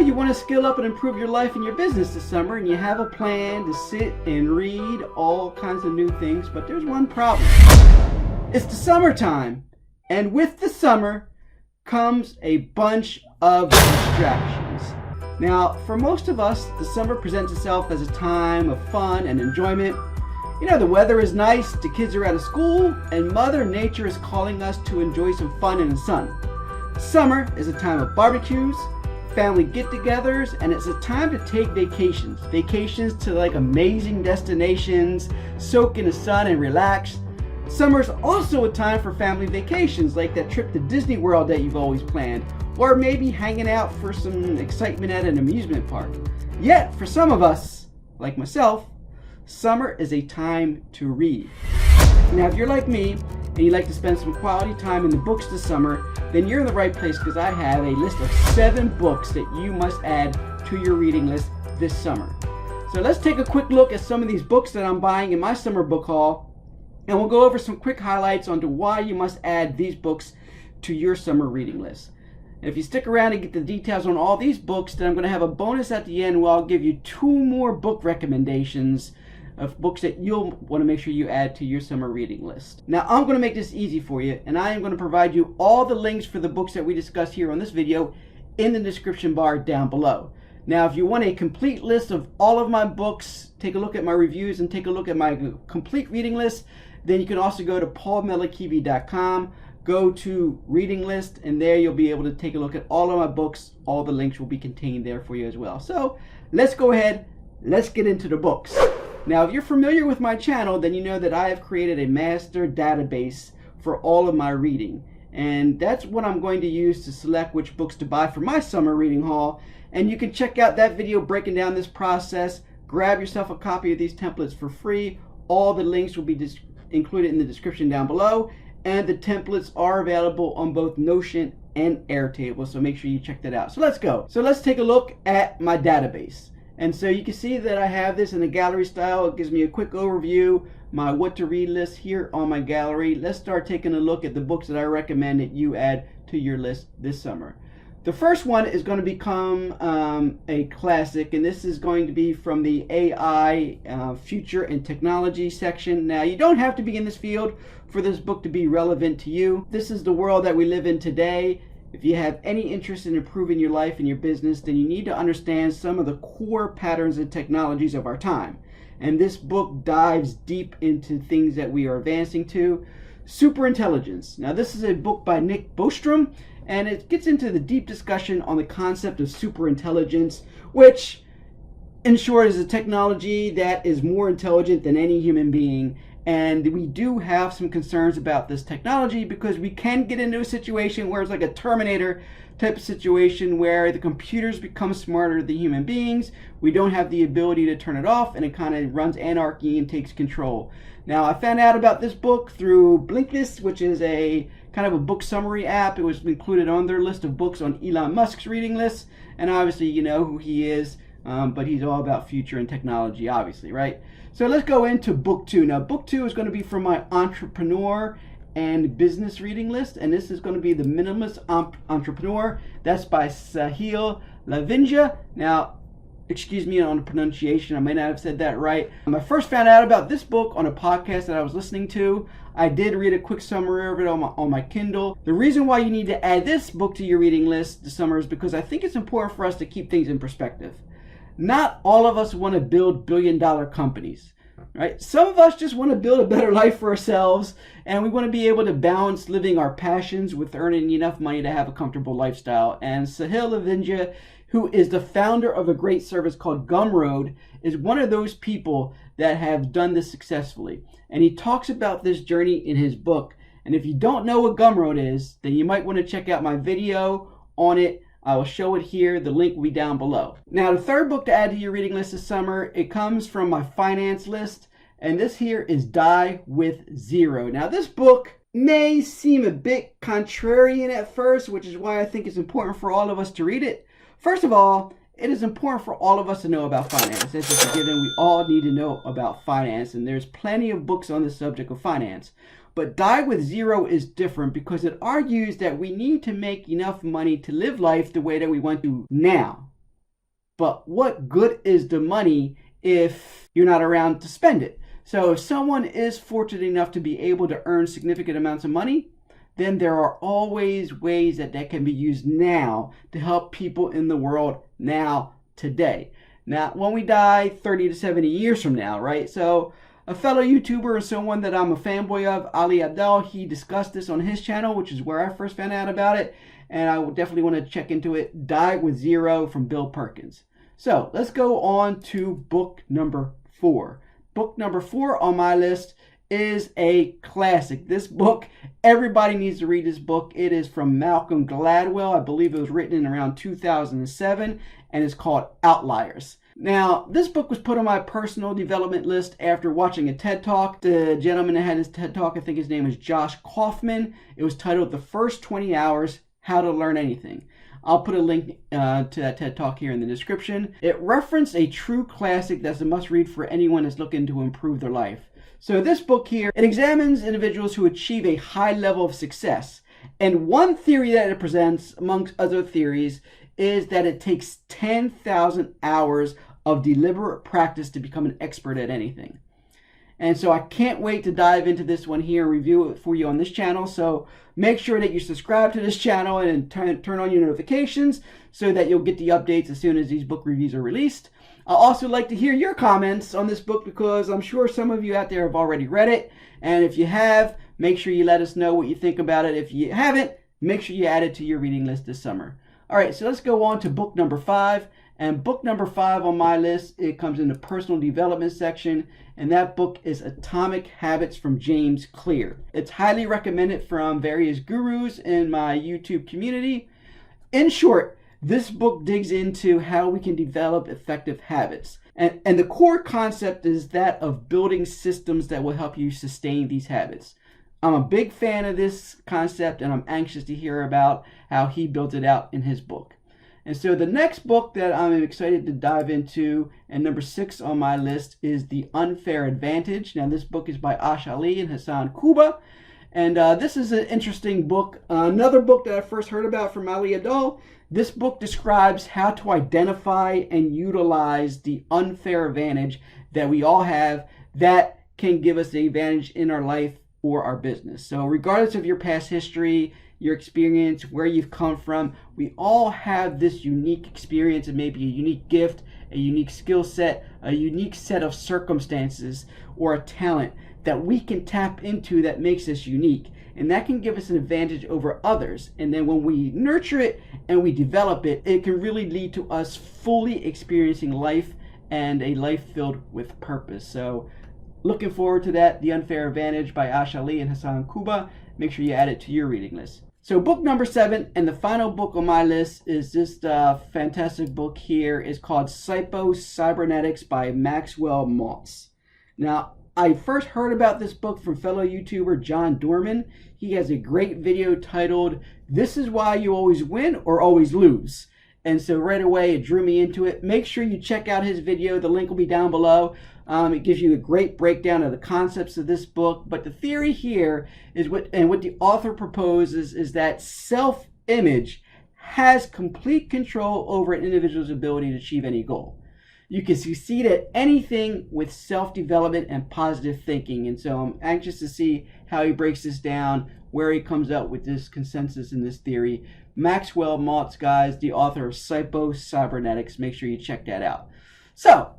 you want to skill up and improve your life and your business this summer, and you have a plan to sit and read all kinds of new things, but there's one problem. It's the summertime, and with the summer comes a bunch of distractions. Now, for most of us, the summer presents itself as a time of fun and enjoyment. You know, the weather is nice, the kids are out of school, and Mother Nature is calling us to enjoy some fun in the sun. Summer is a time of barbecues, family get-togethers, and it's a time to take vacations. Vacations to like amazing destinations, soak in the sun and relax. Summer's also a time for family vacations, like that trip to Disney World that you've always planned, or maybe hanging out for some excitement at an amusement park. Yet, for some of us, like myself, summer is a time to read. Now, if you're like me, and you like to spend some quality time in the books this summer, then you're in the right place, because I have a list of 7 books that you must add to your reading list this summer. So let's take a quick look at some of these books that I'm buying in my summer book haul, and we'll go over some quick highlights onto why you must add these books to your summer reading list. And if you stick around and get the details on all these books, then I'm going to have a bonus at the end where I'll give you 2 more book recommendations of books that you'll want to make sure you add to your summer reading list. Now, I'm going to make this easy for you, and I am going to provide you all the links for the books that we discuss here on this video in the description bar down below. Now, if you want a complete list of all of my books, take a look at my reviews and take a look at my complete reading list, then you can also go to paulmelikivi.com, go to reading list, and there you'll be able to take a look at all of my books. All the links will be contained there for you as well. So let's go ahead, let's get into the books. Now, if you're familiar with my channel, then you know that I have created a master database for all of my reading. And that's what I'm going to use to select which books to buy for my summer reading haul. And you can check out that video breaking down this process. Grab yourself a copy of these templates for free. All the links will be included in the description down below. And the templates are available on both Notion and Airtable. So make sure you check that out. So let's go. So let's take a look at my database. And so you can see that I have this in a gallery style. It gives me a quick overview, my what to read list here on my gallery. Let's start taking a look at the books that I recommend that you add to your list this summer. The first one is going to become a classic, and this is going to be from the AI Future and Technology section. Now, you don't have to be in this field for this book to be relevant to you. This is the world that we live in today. If you have any interest in improving your life and your business, then you need to understand some of the core patterns and technologies of our time. And this book dives deep into things that we are advancing to. Superintelligence. Now, this is a book by Bostrom, and it gets into the deep discussion on the concept of superintelligence, which, in short, is a technology that is more intelligent than any human being. And we do have some concerns about this technology because we can get into a situation where it's like a Terminator type of situation where the computers become smarter than human beings. We don't have the ability to turn it off, and it kind of runs anarchy and takes control. Now, I found out about this book through Blinkist, which is a kind of a book summary app. It was included on their list of books on Elon Musk's reading list. And obviously, you know who he is. But he's all about future and technology, obviously, right? So let's go into book 2. Now, book 2 is going to be from my entrepreneur and business reading list, and this is going to be the Minimalist Entrepreneur. That's by Sahil, Lavingia. Now, excuse me on the pronunciation, I may not have said that right. I first found out about this book on a podcast that I was listening to. I did read a quick summary of it on my Kindle. The reason why you need to add this book to your reading list this summer is because I think it's important for us to keep things in perspective. Not all of us want to build billion-dollar companies, right? Some of us just want to build a better life for ourselves, and we want to be able to balance living our passions with earning enough money to have a comfortable lifestyle. And Sahil Lavingia, who is the founder of a great service called Gumroad, is one of those people that have done this successfully. And he talks about this journey in his book. And if you don't know what Gumroad is, then you might want to check out my video on it. I will show it here. The link will be down below. Now, the third book to add to your reading list this summer, it comes from my finance list, and this here is Die with Zero. Now, this book may seem a bit contrarian at first, which is why I think it's important for all of us to read it. First of all, it is important for all of us to know about finance. That's just a given. We all need to know about finance, and there's plenty of books on the subject of finance. But Die with Zero is different because it argues that we need to make enough money to live life the way that we want to now. but what good is the money if you're not around to spend it? So if someone is fortunate enough to be able to earn significant amounts of money, then there are always ways that can be used now to help people in the world now, today. Now, when we die 30 to 70 years from now, right? So a fellow YouTuber and someone that I'm a fanboy of, Ali Abdel, he discussed this on his channel, which is where I first found out about it. And I will definitely want to check into it. Die with Zero from Bill Perkins. So let's go on to book number 4. Book number 4 on my list is a classic. This book, everybody needs to read this book. It is from Malcolm Gladwell. I believe it was written in around 2007, and it's called Outliers. Now, this book was put on my personal development list after watching a TED Talk. The gentleman that had his TED Talk, I think his name is Josh Kaufman. It was titled The First 20 Hours, How to Learn Anything. I'll put a link to that TED Talk here in the description. It referenced a true classic that's a must-read for anyone that's looking to improve their life. So this book here, it examines individuals who achieve a high level of success. And one theory that it presents, amongst other theories, is that it takes 10,000 hours of deliberate practice to become an expert at anything. And so I can't wait to dive into this one here and review it for you on this channel. So make sure that you subscribe to this channel and turn on your notifications so that you'll get the updates as soon as these book reviews are released. I'd also like to hear your comments on this book because I'm sure some of you out there have already read it. And if you have, make sure you let us know what you think about it. If you haven't, make sure you add it to your reading list this summer. All right, so let's go on to book number 5. And book number 5 on my list, it comes in the personal development section. And that book is Atomic Habits from James Clear. It's highly recommended from various gurus in my YouTube community. In short, this book digs into how we can develop effective habits. And the core concept is that of building systems that will help you sustain these habits. I'm a big fan of this concept, and I'm anxious to hear about how he built it out in his book. And so the next book that I'm excited to dive into, and number 6 on my list, is The Unfair Advantage. Now, this book is by Ali and Hasan Kubba. And this is an interesting book. Another book that I first heard about from Ali Abdel. This book describes how to identify and utilize the unfair advantage that we all have that can give us the advantage in our life or our business. So regardless of your past history, your experience, where you've come from, we all have this unique experience. It may be a unique gift, a unique skill set, a unique set of circumstances, or a talent that we can tap into that makes us unique. And that can give us an advantage over others. And then when we nurture it and we develop it, it can really lead to us fully experiencing life and a life filled with purpose. So looking forward to that, The Unfair Advantage by Ali and Hasan Kubba. Make sure you add it to your reading list. So book number 7 and the final book on my list is this fantastic book here. It's called Cybernetics by Maxwell Maltz. Now, I first heard about this book from fellow YouTuber John Dorman. He has a great video titled, "This is Why You Always Win or Always Lose." And so right away it drew me into it. Make sure you check out his video. The link will be down below. It gives you a great breakdown of the concepts of this book. But the theory here is what the author proposes is that self-image has complete control over an individual's ability to achieve any goal. You can succeed at anything with self-development and positive thinking. And so I'm anxious to see how he breaks this down, where he comes up with this consensus in this theory. Maxwell Maltz, guys, the author of Cybernetics. Make sure you check that out. So,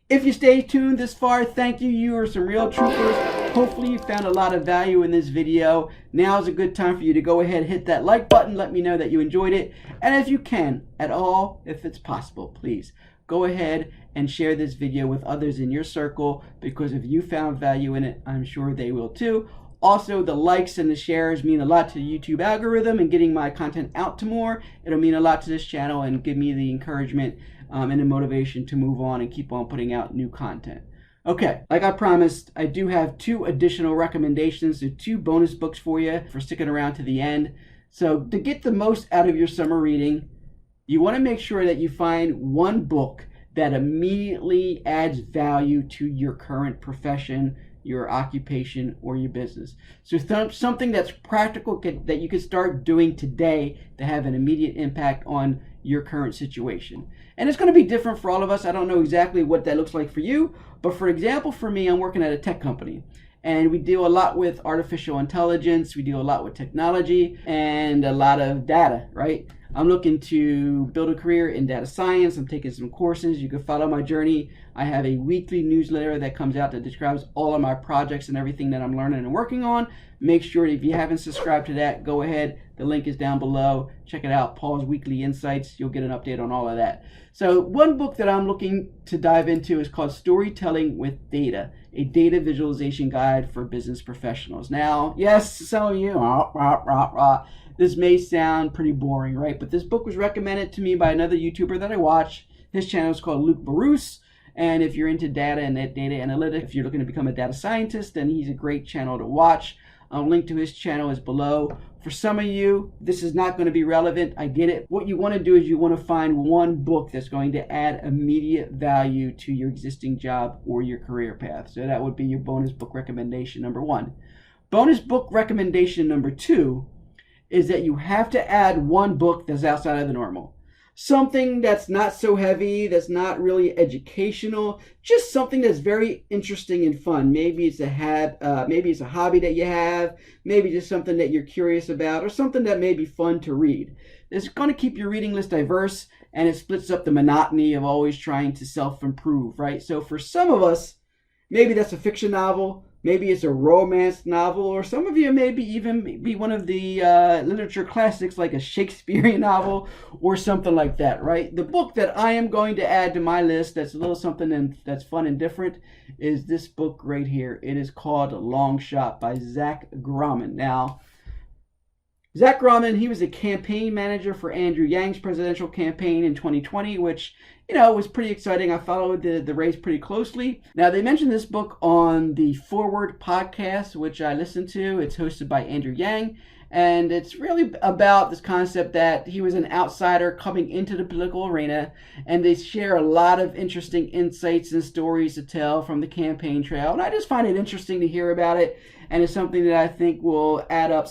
if you stay tuned this far, thank you. You are some real troopers. Hopefully you found a lot of value in this video. Now is a good time for you to go ahead and hit that like button. Let me know that you enjoyed it. And if you can, at all, if it's possible, please go ahead and share this video with others in your circle, because if you found value in it, I'm sure they will too. Also, the likes and the shares mean a lot to the YouTube algorithm and getting my content out to more. It'll mean a lot to this channel and give me the encouragement and the motivation to move on and keep on putting out new content. Okay, like I promised, I do have 2 additional recommendations, so 2 bonus books for you for sticking around to the end. So to get the most out of your summer reading, you want to make sure that you find one book that immediately adds value to your current profession, your occupation, or your business. So something that's practical that you can start doing today to have an immediate impact on your current situation. And it's going to be different for all of us. I don't know exactly what that looks like for you, but for example, for me, I'm working at a tech company. And we deal a lot with artificial intelligence, we deal a lot with technology, and a lot of data, right? I'm looking to build a career in data science. I'm taking some courses. You can follow my journey. I have a weekly newsletter that comes out that describes all of my projects and everything that I'm learning and working on. Make sure if you haven't subscribed to that, go ahead. The link is down below. Check it out, Paul's Weekly Insights. You'll get an update on all of that. So one book that I'm looking to dive into is called Storytelling with Data, a data visualization guide for business professionals. Now, yes, some of you, this may sound pretty boring, right? But this book was recommended to me by another YouTuber that I watch. His channel is called Luke Baruch. And if you're into data and data analytics, if you're looking to become a data scientist, then he's a great channel to watch. A link to his channel is below. For some of you, this is not going to be relevant. I get it. What you want to do is you want to find one book that's going to add immediate value to your existing job or your career path. So that would be your bonus book recommendation number 1. Bonus book recommendation number 2 is that you have to add one book that's outside of the normal. Something that's not so heavy, that's not really educational, just something that's very interesting and fun. Maybe it's a hobby that you have, maybe just something that you're curious about, or something that may be fun to read. It's going to keep your reading list diverse, and it splits up the monotony of always trying to self-improve, right? So for some of us, maybe that's a fiction novel. Maybe it's a romance novel, or some of you maybe even be one of the literature classics like a Shakespearean novel or something like that, right? The book that I am going to add to my list that's a little something that's fun and different is this book right here. It is called Longshot by Zach Graumann. Now, Zach Graumann, he was a campaign manager for Andrew Yang's presidential campaign in 2020, which, was pretty exciting. I followed the race pretty closely. Now, they mentioned this book on the Forward podcast, which I listened to. It's hosted by Andrew Yang, and it's really about this concept that he was an outsider coming into the political arena, and they share a lot of interesting insights and stories to tell from the campaign trail, and I just find it interesting to hear about it. And it's something that I think will add up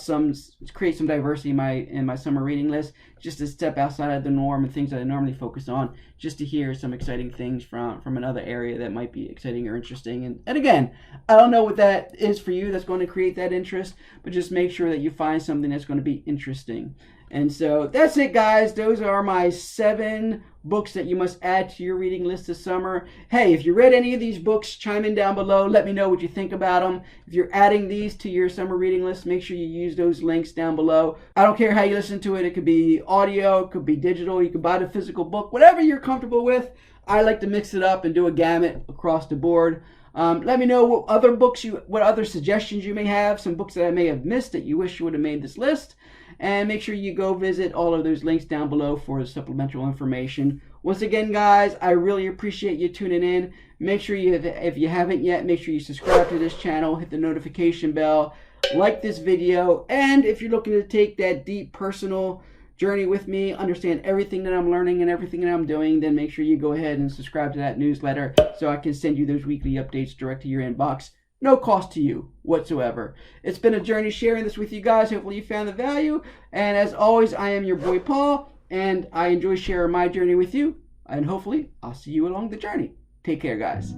create some diversity in my summer reading list, just to step outside of the norm and things that I normally focus on, just to hear some exciting things from another area that might be exciting or interesting. And again, I don't know what that is for you that's going to create that interest, but just make sure that you find something that's going to be interesting. And so that's it, guys. Those are my 7 books that you must add to your reading list this summer. Hey, if you read any of these books, chime in down below. Let me know what you think about them. If you're adding these to your summer reading list, make sure you use those links down below. I don't care how you listen to it. It could be audio, it could be digital. You could buy the physical book, whatever you're comfortable with. I like to mix it up and do a gamut across the board. Let me know what other suggestions you may have, some books that I may have missed that you wish you would have made this list. And make sure you go visit all of those links down below for the supplemental information. Once again, guys, I really appreciate you tuning in. Make sure if you haven't yet, make sure you subscribe to this channel, hit the notification bell, like this video, and if you're looking to take that deep personal journey with me, understand everything that I'm learning and everything that I'm doing, then make sure you go ahead and subscribe to that newsletter so I can send you those weekly updates direct to your inbox. No cost to you whatsoever. It's been a journey sharing this with you guys. Hopefully you found the value. And as always, I am your boy Paul, and I enjoy sharing my journey with you. And hopefully I'll see you along the journey. Take care, guys.